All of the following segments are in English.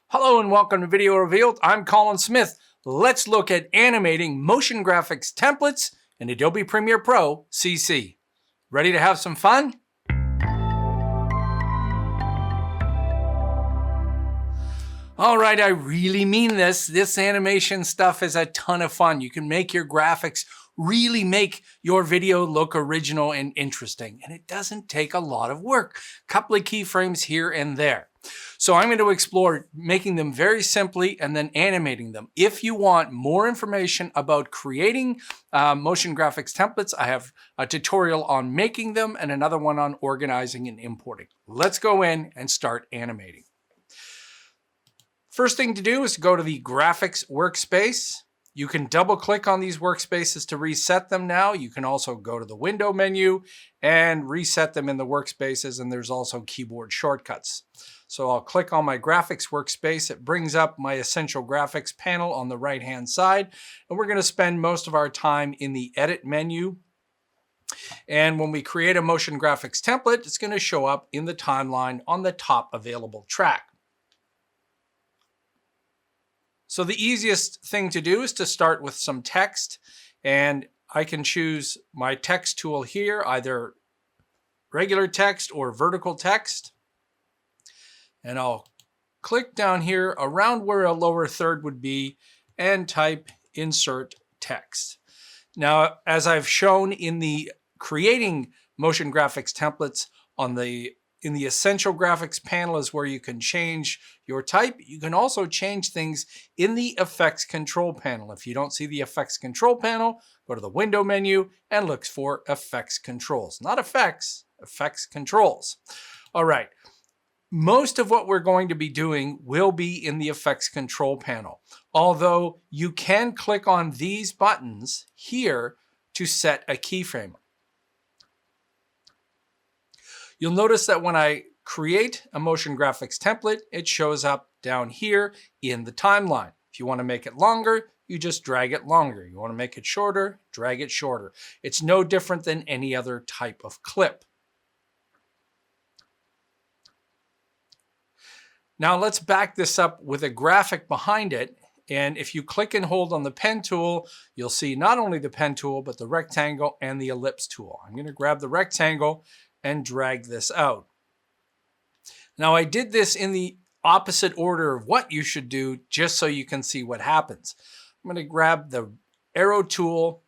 Hello and welcome to Video Revealed. I'm Colin Smith. Let's look at animating motion graphics templates in Adobe Premiere Pro CC. Ready to have some fun? All right, I really mean this. This animation stuff is a ton of fun. You can make your graphics really make your video look original and interesting. And it doesn't take a lot of work. A couple of keyframes here and there. So I'm going to explore making them very simply and then animating them. If you want more information about creating motion graphics templates, I have a tutorial on making them and another one on organizing and importing. Let's go in and start animating. First thing to do is go to the graphics workspace. You can double click on these workspaces to reset them now. You can also go to the window menu and reset them in the workspaces, and there's also keyboard shortcuts. So I'll click on my graphics workspace. It brings up my essential graphics panel on the right-hand side, and we're going to spend most of our time in the edit menu. And when we create a motion graphics template, it's going to show up in the timeline on the top available track. So the easiest thing to do is to start with some text, and I can choose my text tool here, either regular text or vertical text. And I'll click down here around where a lower third would be and type insert text. Now, as I've shown in the creating motion graphics templates in the essential graphics panel is where you can change your type. You can also change things in the effects control panel. If you don't see the effects control panel, go to the window menu and look for effects controls. Not effects, effects controls. All right. Most of what we're going to be doing will be in the effects control panel, although you can click on these buttons here to set a keyframe. You'll notice that when I create a motion graphics template, it shows up down here in the timeline. If you want to make it longer, you just drag it longer. You want to make it shorter, drag it shorter. It's no different than any other type of clip. Now let's back this up with a graphic behind it. And if you click and hold on the pen tool, you'll see not only the pen tool, but the rectangle and the ellipse tool. I'm going to grab the rectangle and drag this out. Now I did this in the opposite order of what you should do, just so you can see what happens. I'm going to grab the arrow tool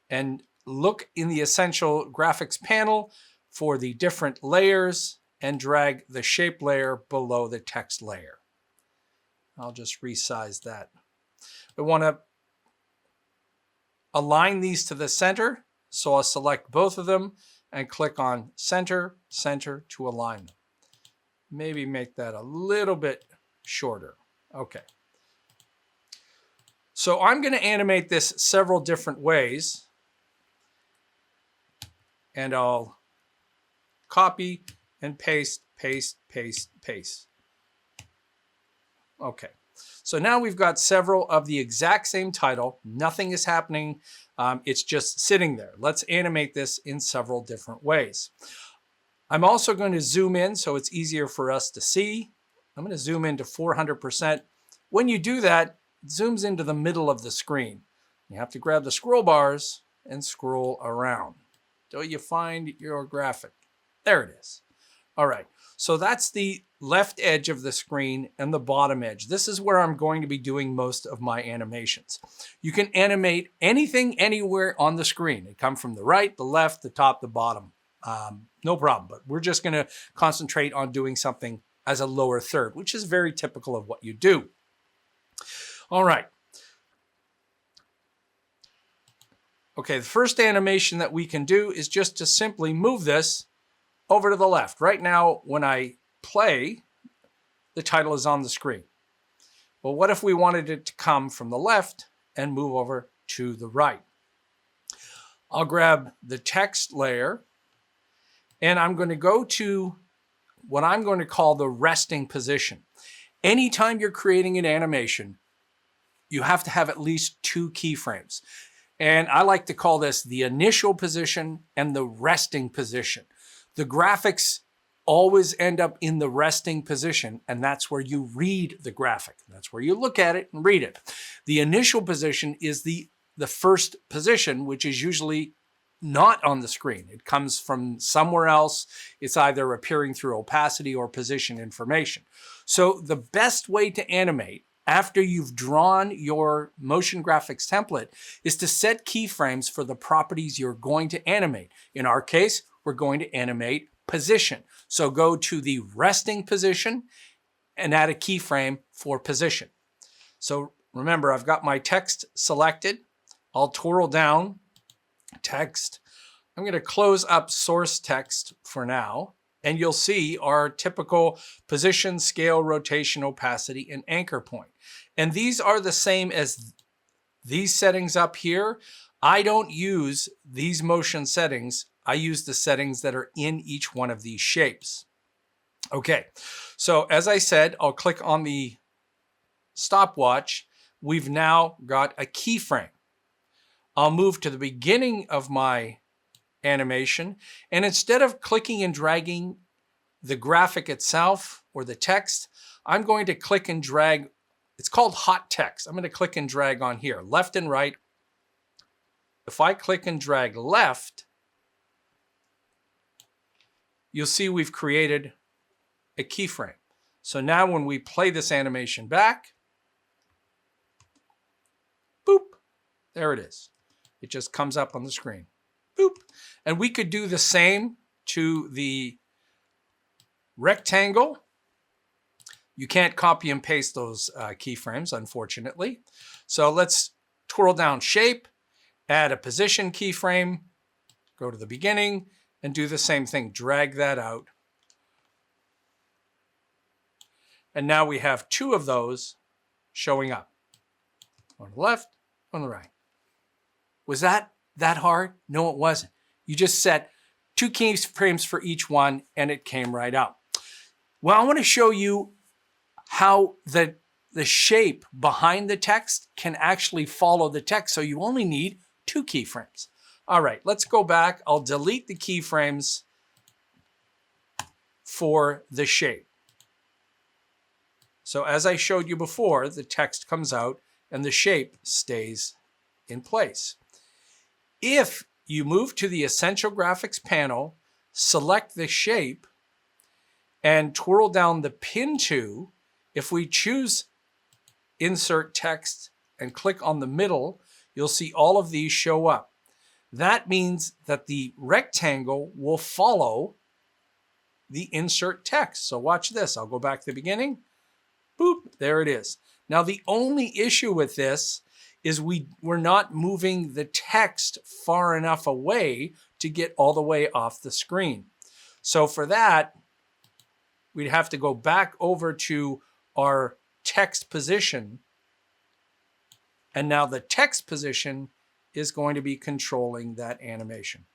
and look in the essential graphics panel for the different layers and drag the shape layer below the text layer. I'll just resize that. I want to align these to the center, so I'll select both of them and click on center, center to align them. Maybe make that a little bit shorter. Okay. So I'm going to animate this several different ways. And I'll copy and paste, paste, paste, paste. Okay. So now we've got several of the exact same title. Nothing is happening. It's just sitting there. Let's animate this in several different ways. I'm also going to zoom in so it's easier for us to see. I'm going to zoom into 400%. When you do that, it zooms into the middle of the screen. You have to grab the scroll bars and scroll around till you find your graphic. There it is. All right. So that's the left edge of the screen and the bottom edge. This is where I'm going to be doing most of my animations. You can animate anything, anywhere on the screen. It comes from the right, the left, the top, the bottom. No problem, but we're just going to concentrate on doing something as a lower third, which is very typical of what you do. All right. Okay, the first animation that we can do is just to simply move this over to the left. Right now, when I play, the title is on the screen. Well, what if we wanted it to come from the left and move over to the right? I'll grab the text layer and I'm going to go to what I'm going to call the resting position. Anytime you're creating an animation, you have to have at least 2 keyframes. And I like to call this the initial position and the resting position. The graphics always end up in the resting position, and that's where you read the graphic. That's where you look at it and read it. The initial position is the first position, which is usually not on the screen. It comes from somewhere else. It's either appearing through opacity or position information. So the best way to animate after you've drawn your motion graphics template is to set keyframes for the properties you're going to animate. In our case, we're going to animate position. So go to the resting position and add a keyframe for position. So remember, I've got my text selected. I'll twirl down text. I'm going to close up source text for now, and you'll see our typical position, scale, rotation, opacity, and anchor point. And these are the same as these settings up here. I don't use these motion settings. I use the settings that are in each one of these shapes. Okay, so as I said, I'll click on the stopwatch. We've now got a keyframe. I'll move to the beginning of my animation, and instead of clicking and dragging the graphic itself or the text, I'm going to click and drag. It's called hot text. I'm going to click and drag on here, left and right. If I click and drag left, you'll see we've created a keyframe. So now when we play this animation back, boop, there it is. It just comes up on the screen. Boop. And we could do the same to the rectangle. You can't copy and paste those keyframes, unfortunately. So let's twirl down shape, add a position keyframe, go to the beginning, and do the same thing. Drag that out. And now we have two of those showing up. On the left, on the right. Was that hard? No, it wasn't. You just set two keyframes for each one, and it came right up. Well, I want to show you how the shape behind the text can actually follow the text. So you only need two keyframes. All right, let's go back. I'll delete the keyframes for the shape. So as I showed you before, the text comes out and the shape stays in place. If you move to the Essential Graphics panel, select the shape, and twirl down the pin to, if we choose Insert Text and click on the middle, you'll see all of these show up. That means that the rectangle will follow the insert text. So watch this. I'll go back to the beginning. Boop, there it is. Now the only issue with this is we're not moving the text far enough away to get all the way off the screen. So for that, we'd have to go back over to our text position. And now the text position is going to be controlling that animation.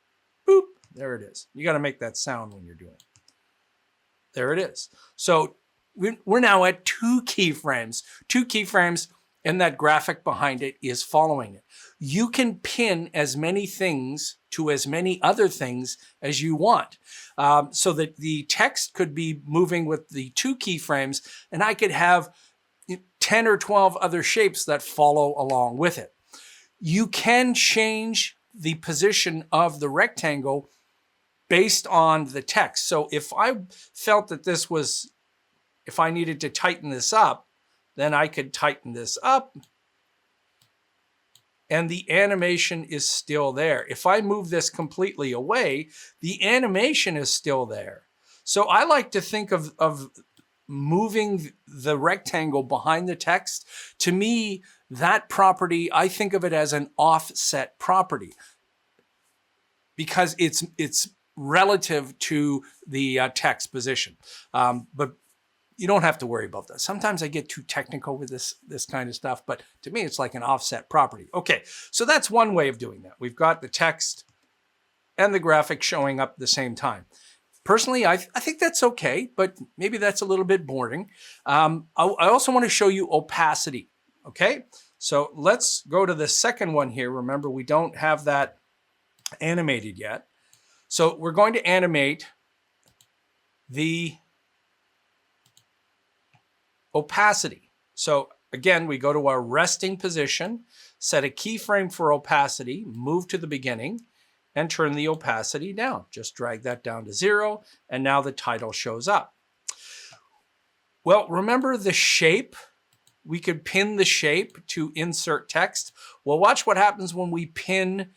Boop, there it is. You got to make that sound when you're doing it. There it is. So we're now at two keyframes, and that graphic behind it is following it. You can pin as many things to as many other things as you want, so that the text could be moving with the two keyframes, and I could have 10 or 12 other shapes that follow along with it. You can change the position of the rectangle based on the text. So if I felt that this was, if I needed to tighten this up, then I could tighten this up and the animation is still there. If I move this completely away, the animation is still there. So I like to think of moving the rectangle behind the text. To me, that property, I think of it as an offset property because it's relative to the text position. But you don't have to worry about that. Sometimes I get too technical with this kind of stuff, but to me, it's like an offset property. Okay, so that's one way of doing that. We've got the text and the graphic showing up at the same time. Personally, I think that's okay, but maybe that's a little bit boring. I also want to show you opacity, okay? So let's go to the second one here. Remember, we don't have that animated yet. So we're going to animate the opacity. So again, we go to our resting position, set a keyframe for opacity, move to the beginning, and turn the opacity down. Just drag that down to 0, and now the title shows up. Well, remember the shape? We could pin the shape to insert text. Well, watch what happens when we pin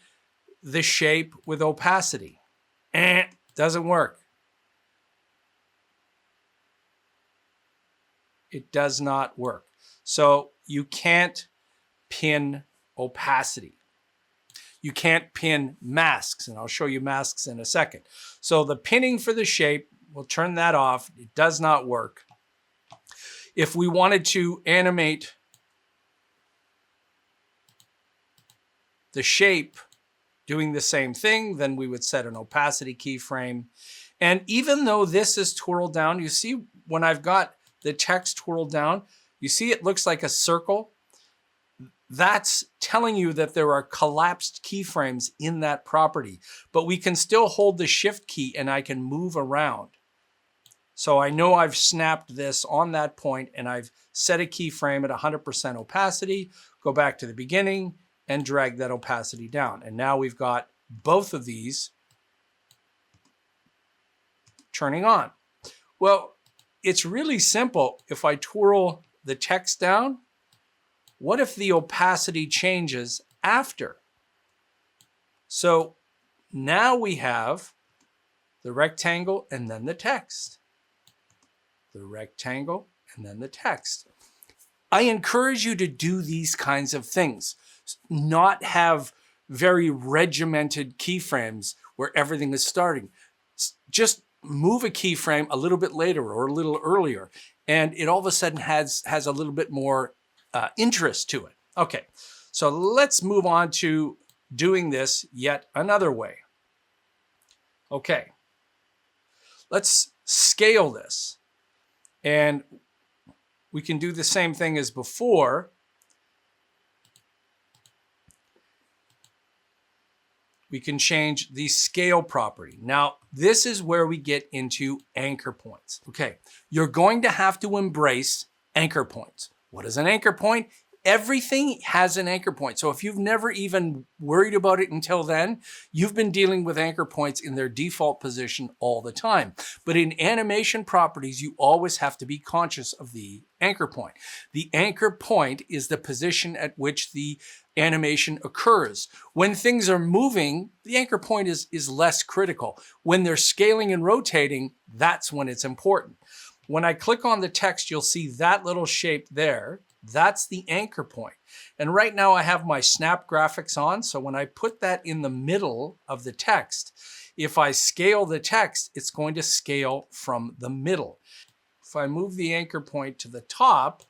the shape with opacity. Doesn't work. It does not work. So you can't pin opacity. You can't pin masks, and I'll show you masks in a second. So the pinning for the shape, we'll turn that off. It does not work. If we wanted to animate the shape doing the same thing, then we would set an opacity keyframe. And even though this is twirled down, you see when I've got the text twirled down, you see it looks like a circle. That's telling you that there are collapsed keyframes in that property, but we can still hold the shift key and I can move around. So I know I've snapped this on that point and I've set a keyframe at 100% opacity, go back to the beginning and drag that opacity down. And now we've got both of these turning on. Well, it's really simple. If I twirl the text down, what if the opacity changes after? So now we have the rectangle and then the text. The rectangle and then the text. I encourage you to do these kinds of things, not have very regimented keyframes where everything is starting. Just move a keyframe a little bit later or a little earlier, and it all of a sudden has a little bit more interest to it. Okay, so let's move on to doing this yet another way. Okay, let's scale this. And we can do the same thing as before. We can change the scale property. Now, this is where we get into anchor points. Okay, you're going to have to embrace anchor points. What is an anchor point? Everything has an anchor point. So if you've never even worried about it until then, you've been dealing with anchor points in their default position all the time. But in animation properties, you always have to be conscious of the anchor point. The anchor point is the position at which the animation occurs. When things are moving, the anchor point is less critical. When they're scaling and rotating, that's when it's important. When I click on the text, you'll see that little shape there. That's the anchor point. And right now I have my snap graphics on. So when I put that in the middle of the text, if I scale the text, it's going to scale from the middle. If I move the anchor point to the top,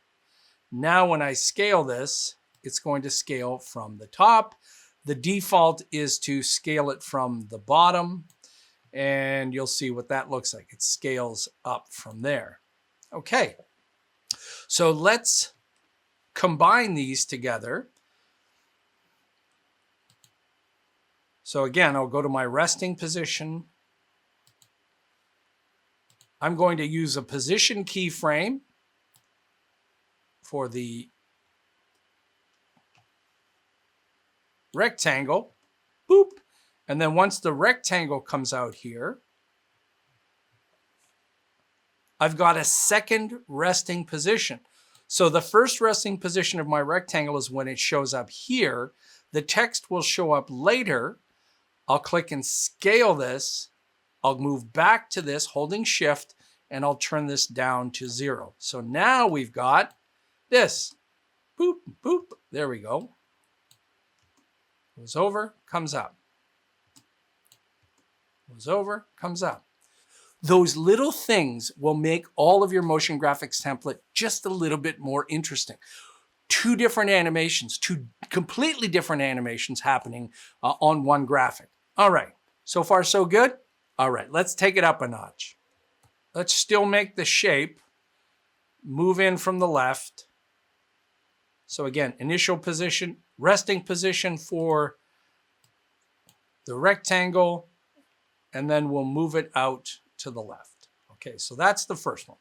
now when I scale this, it's going to scale from the top. The default is to scale it from the bottom, and you'll see what that looks like. It scales up from there. Okay, so let's combine these together. So again, I'll go to my resting position. I'm going to use a position keyframe for the rectangle. Boop. And then once the rectangle comes out here, I've got a second resting position. So the first resting position of my rectangle is when it shows up here. The text will show up later. I'll click and scale this. I'll move back to this holding shift and I'll turn this down to 0. So now we've got this. Boop, boop. There we go. Goes over, comes up. Goes over, comes up. Those little things will make all of your motion graphics template just a little bit more interesting. Two different animations, two completely different animations happening on one graphic. All right, so far so good? All right, let's take it up a notch. Let's still make the shape move in from the left. So again, initial position, resting position for the rectangle, and then we'll move it out to the left. Okay, so that's the first one,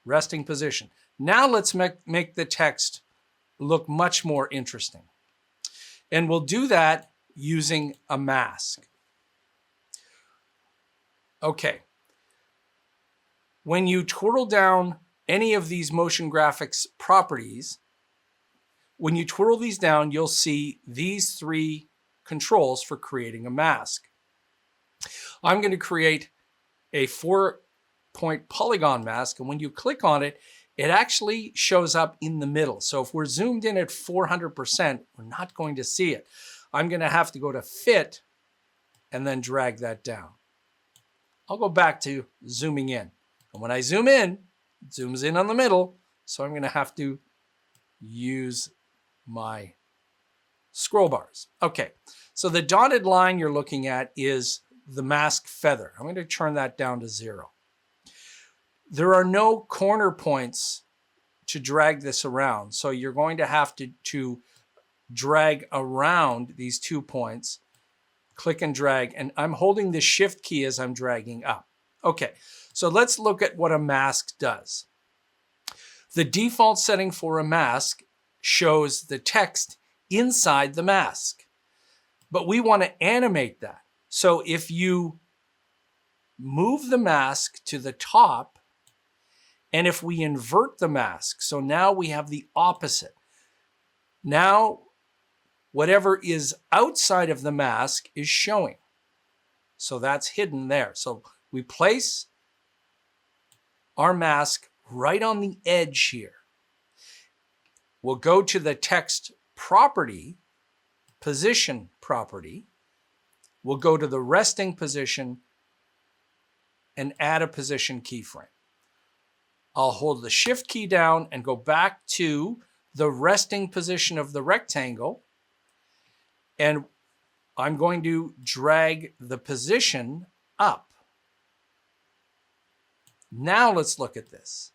resting position. Now let's make the text look much more interesting. And we'll do that using a mask. Okay. When you twirl down any of these motion graphics properties, when you twirl these down, you'll see these three controls for creating a mask. I'm going to create a 4-point polygon mask, and when you click on it, it actually shows up in the middle. So if we're zoomed in at 400%, we're not going to see it. I'm going to have to go to Fit and then drag that down. I'll go back to zooming in. And when I zoom in, it zooms in on the middle. So I'm going to have to use my scroll bars. Okay, so the dotted line you're looking at is the mask feather. I'm going to turn that down to 0. There are no corner points to drag this around. So you're going to have to drag around these 2 points, click and drag, and I'm holding the Shift key as I'm dragging up. Okay, so let's look at what a mask does. The default setting for a mask shows the text inside the mask, but we want to animate that. So if you move the mask to the top, and if we invert the mask, so now we have the opposite. Now, whatever is outside of the mask is showing. So that's hidden there. So we place our mask right on the edge here. We'll go to the text property, position property. We'll go to the resting position and add a position keyframe. I'll hold the Shift key down and go back to the resting position of the rectangle. And I'm going to drag the position up. Now let's look at this.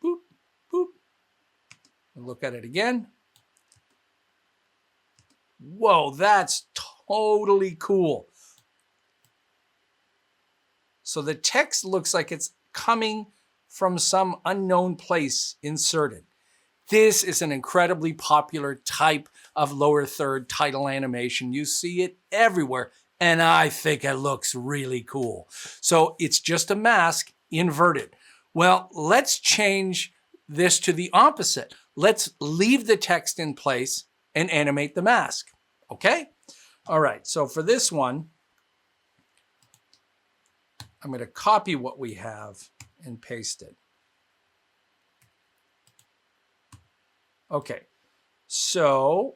Boop, boop. We'll look at it again. Whoa, that's totally cool. So the text looks like it's coming from some unknown place inserted. This is an incredibly popular type of lower third title animation. You see it everywhere, and I think it looks really cool. So it's just a mask inverted. Well, let's change this to the opposite. Let's leave the text in place and animate the mask. Okay? All right, so for this one, I'm going to copy what we have and paste it. Okay, so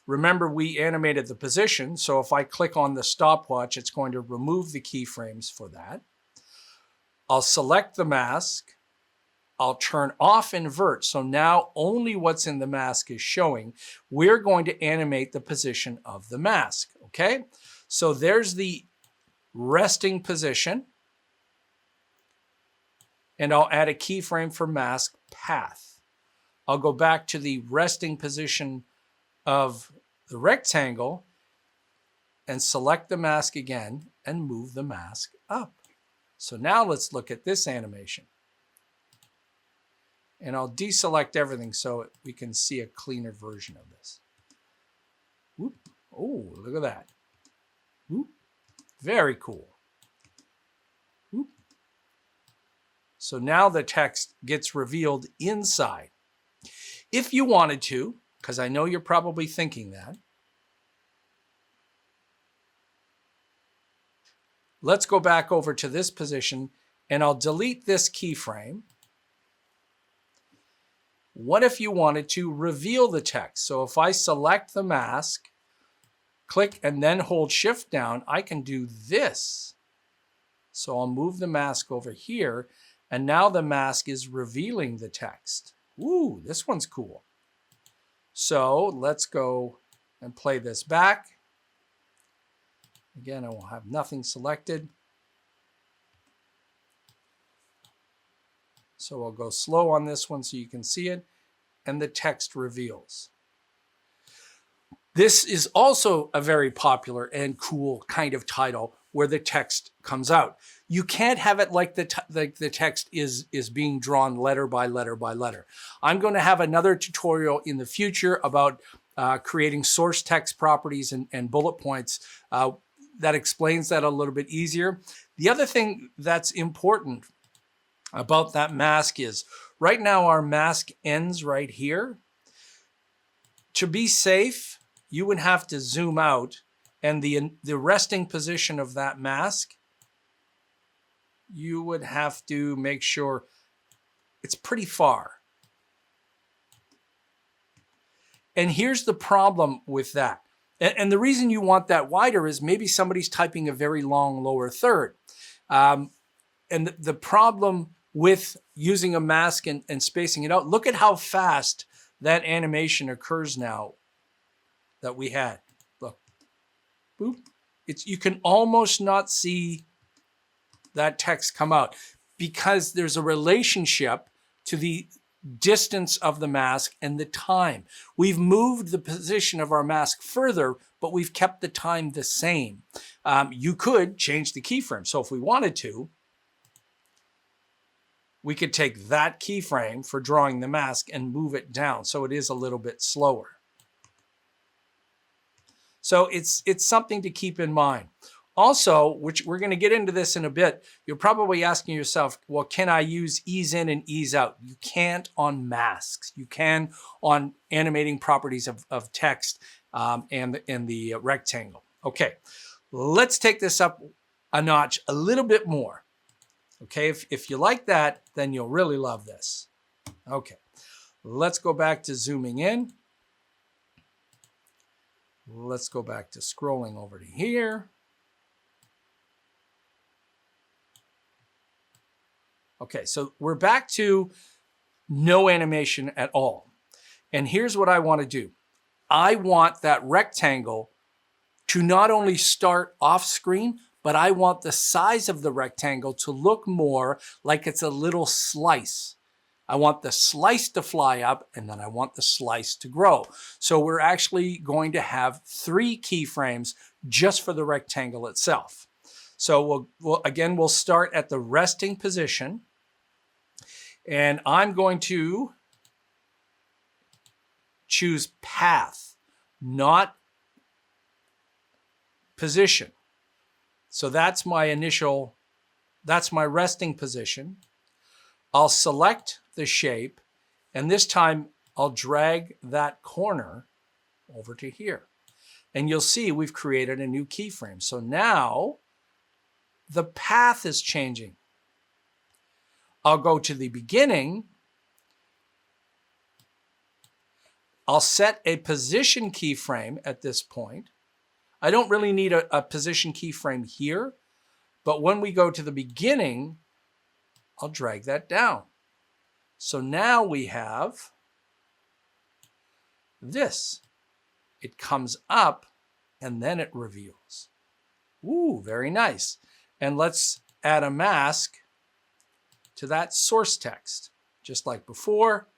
remember we animated the position. So if I click on the stopwatch, it's going to remove the keyframes for that. I'll select the mask. I'll turn off invert. So now only what's in the mask is showing. We're going to animate the position of the mask. Okay, so there's the resting position. And I'll add a keyframe for mask path. I'll go back to the resting position of the rectangle and select the mask again and move the mask up. So now let's look at this animation. And I'll deselect everything so we can see a cleaner version of this. Whoop. Oh, look at that. Whoop. Very cool. Whoop. So now the text gets revealed inside. If you wanted to, because I know you're probably thinking that, let's go back over to this position and I'll delete this keyframe. What if you wanted to reveal the text? So if I select the mask, click and then hold Shift down, I can do this. So I'll move the mask over here and now the mask is revealing the text. Ooh, this one's cool. So let's go and play this back. Again, I will have nothing selected. So I'll go slow on this one so you can see it, and the text reveals. This is also a very popular and cool kind of title where the text comes out. You can't have it like the text is being drawn letter by letter by letter. I'm going to have another tutorial in the future about creating source text properties and bullet points that explains that a little bit easier. The other thing that's important about that mask is right now our mask ends right here. To be safe, you would have to zoom out, and the resting position of that mask, you would have to make sure it's pretty far. And here's the problem with that. And the reason you want that wider is maybe somebody's typing a very long lower third. And the problem with using a mask and spacing it out, look at how fast that animation occurs now that we had. Look, boop. You can almost not see that text come out because there's a relationship to the distance of the mask and the time. We've moved the position of our mask further, but we've kept the time the same. You could change the keyframe. So if we wanted to, we could take that keyframe for drawing the mask and move it down so it is a little bit slower. So it's something to keep in mind. Also, which we're going to get into this in a bit, you're probably asking yourself, well, can I use ease in and ease out? You can't on masks. You can on animating properties of text and the rectangle. Okay, let's take this up a notch a little bit more. Okay, if you like that, then you'll really love this. Okay, let's go back to zooming in. Let's go back to scrolling over to here. Okay, so we're back to no animation at all. And here's what I want to do. I want that rectangle to not only start off screen, but I want the size of the rectangle to look more like it's a little slice. I want the slice to fly up, and then I want the slice to grow. So we're actually going to have 3 keyframes just for the rectangle itself. So we'll start at the resting position. And I'm going to choose path, not position. So that's my resting position. I'll select the shape, and this time I'll drag that corner over to here. And you'll see we've created a new keyframe. So now the path is changing. I'll go to the beginning. I'll set a position keyframe at this point. I don't really need a position keyframe here, but when we go to the beginning, I'll drag that down. So now we have this. It comes up and then it reveals. Ooh, very nice. And let's add a mask to that source text, just like before.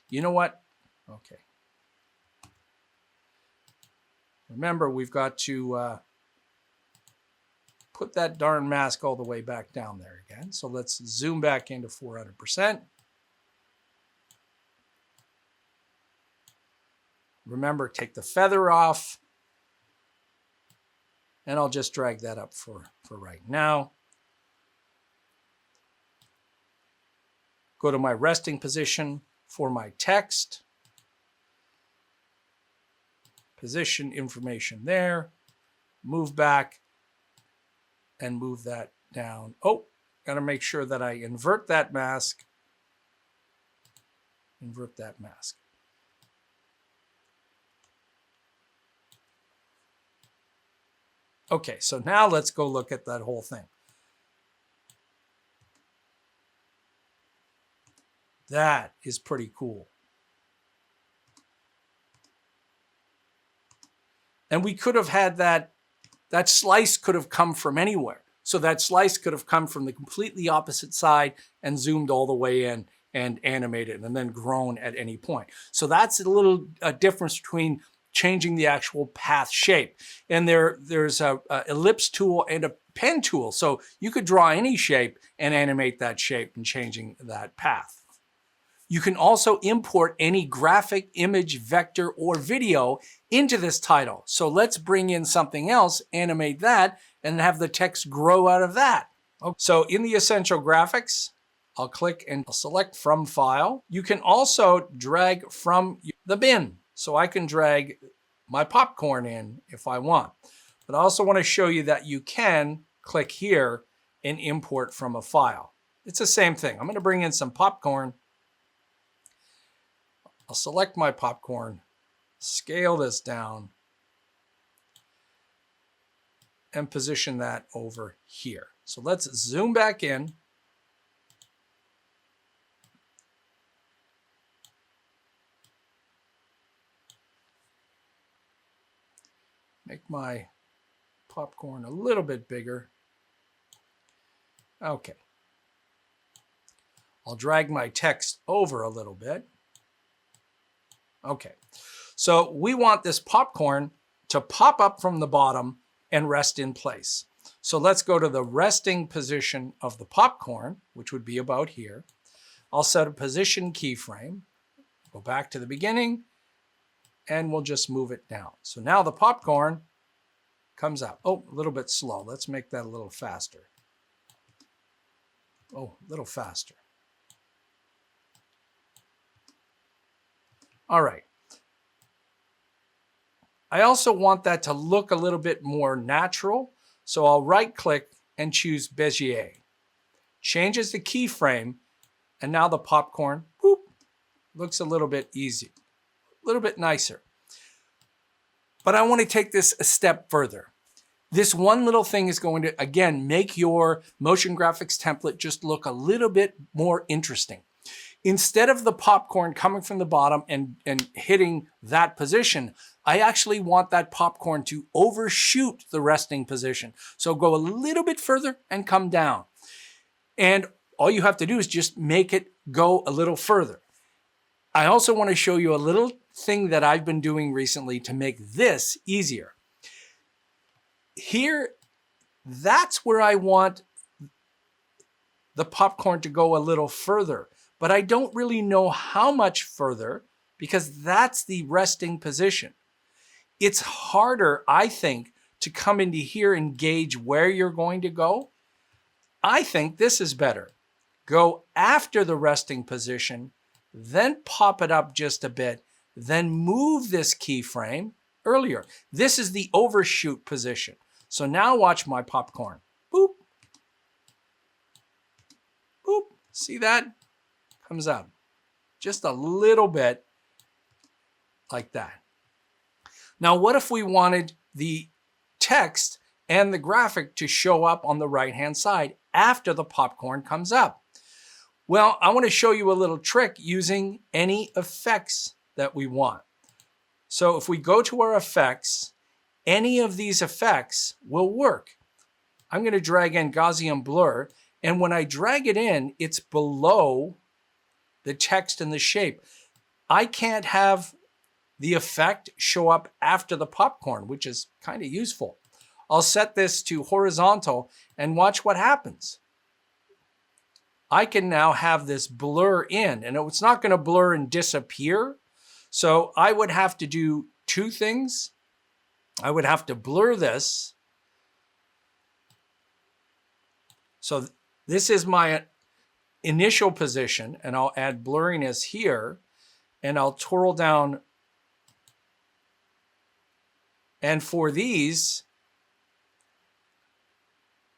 You know what? Okay. Remember, we've got to put that darn mask all the way back down there again. So let's zoom back into 400%. Remember, take the feather off. And I'll just drag that up for right now. Go to my resting position for my text. Position information there. Move back and move that down. Oh, got to make sure that I invert that mask. Invert that mask. Okay, so now let's go look at that whole thing. That is pretty cool. And we could have had that slice could have come from anywhere. So that slice could have come from the completely opposite side and zoomed all the way in and animated and then grown at any point. So that's a little difference between changing the actual path shape. And there's a ellipse tool and a pen tool. So you could draw any shape and animate that shape and changing that path. You can also import any graphic, image, vector, or video into this title. So let's bring in something else, animate that, and have the text grow out of that. Okay. So in the Essential Graphics, I'll click and I'll select from file. You can also drag from the bin. So I can drag my popcorn in if I want. But I also want to show you that you can click here and import from a file. It's the same thing. I'm going to bring in some popcorn. I'll select my popcorn, scale this down, and position that over here. So let's zoom back in. Make my popcorn a little bit bigger. Okay. I'll drag my text over a little bit. Okay. So we want this popcorn to pop up from the bottom and rest in place. So let's go to the resting position of the popcorn, which would be about here. I'll set a position keyframe, go back to the beginning, and we'll just move it down. So now the popcorn comes out. Oh, a little bit slow. Let's make that a little faster. Oh, a little faster. All right. I also want that to look a little bit more natural. So I'll right click and choose Bezier. Changes the keyframe, and now the popcorn, boop, looks a little bit easy, a little bit nicer. But I want to take this a step further. This one little thing is going to, again, make your motion graphics template just look a little bit more interesting. Instead of the popcorn coming from the bottom and hitting that position, I actually want that popcorn to overshoot the resting position. So go a little bit further and come down. And all you have to do is just make it go a little further. I also want to show you a little thing that I've been doing recently to make this easier. Here, that's where I want the popcorn to go a little further. But I don't really know how much further because that's the resting position. It's harder, I think, to come into here and gauge where you're going to go. I think this is better. Go after the resting position, then pop it up just a bit, then move this keyframe earlier. This is the overshoot position. So now watch my popcorn. Boop. Boop. See that? Comes out just a little bit like that. Now, what if we wanted the text and the graphic to show up on the right-hand side after the popcorn comes up? Well, I want to show you a little trick using any effects that we want. So if we go to our effects, any of these effects will work. I'm going to drag in Gaussian blur, and when I drag it in, it's below the text and the shape. I can't have the effect show up after the popcorn, which is kind of useful. I'll set this to horizontal and watch what happens. I can now have this blur in, and it's not going to blur and disappear. So I would have to do two things. I would have to blur this. So this is my initial position, and I'll add blurriness here, and I'll twirl down. And for these,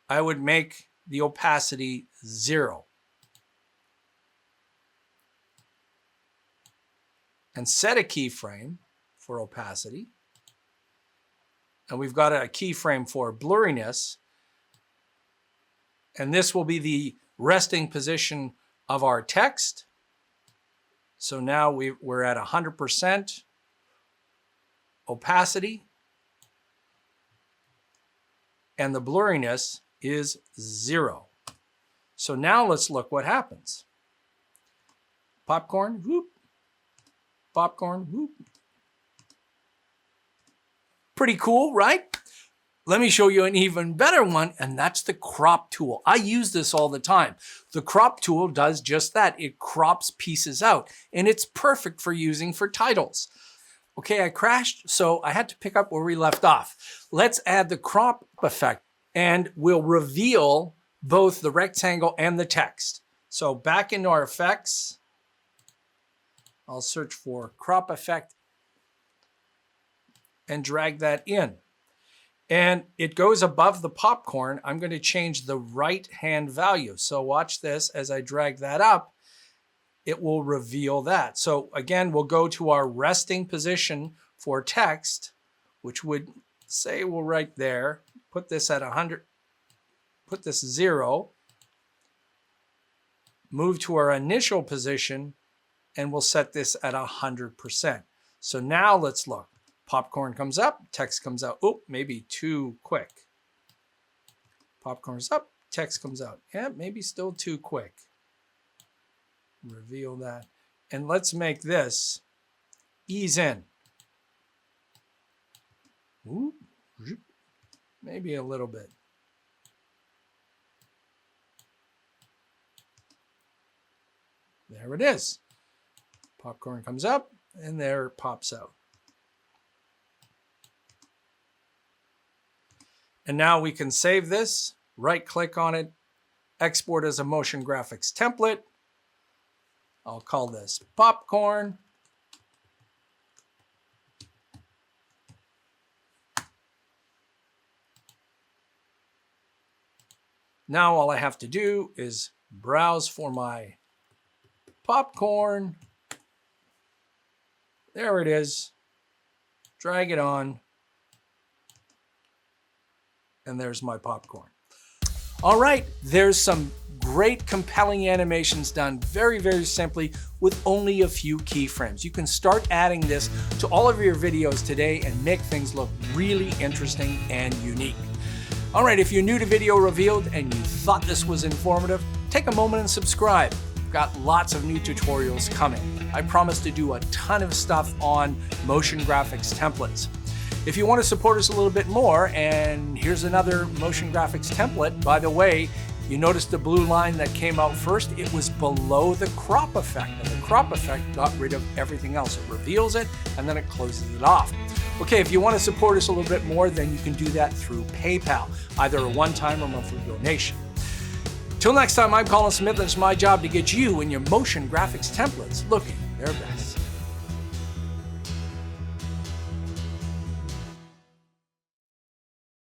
I would make the opacity 0. And set a keyframe for opacity. And we've got a keyframe for blurriness. And this will be the resting position of our text. So now we're at 100% opacity. And the blurriness is 0. So now let's look what happens. Popcorn, whoop. Popcorn, whoop. Pretty cool, right? Let me show you an even better one, and that's the crop tool. I use this all the time. The crop tool does just that. It crops pieces out, and it's perfect for using for titles. Okay, I crashed, so I had to pick up where we left off. Let's add the crop effect, and we'll reveal both the rectangle and the text. So back into our effects, I'll search for crop effect and drag that in. And it goes above the popcorn. I'm going to change the right-hand value. So watch this. As I drag that up, it will reveal that. So again, we'll go to our resting position for text, which would say we'll right there, put this at 100, put this 0, move to our initial position, and we'll set this at 100%. So now let's look. Popcorn comes up, text comes out. Oh, maybe too quick. Popcorn's up, text comes out. Yeah, maybe still too quick. Reveal that. And let's make this ease in. Ooh, maybe a little bit. There it is. Popcorn comes up, and there it pops out. And now we can save this, right-click on it, export as a motion graphics template. I'll call this popcorn. Now all I have to do is browse for my popcorn. There it is. Drag it on. And there's my popcorn. All right, there's some great compelling animations done very, very simply with only a few keyframes. You can start adding this to all of your videos today and make things look really interesting and unique. All right, if you're new to Video Revealed and you thought this was informative, take a moment and subscribe. We've got lots of new tutorials coming. I promise to do a ton of stuff on motion graphics templates. If you want to support us a little bit more, and here's another motion graphics template. By the way, you noticed the blue line that came out first? It was below the crop effect, and the crop effect got rid of everything else. It reveals it, and then it closes it off. Okay, if you want to support us a little bit more, then you can do that through PayPal, either a one-time or monthly donation. Till next time, I'm Colin Smith, and it's my job to get you and your motion graphics templates looking their best.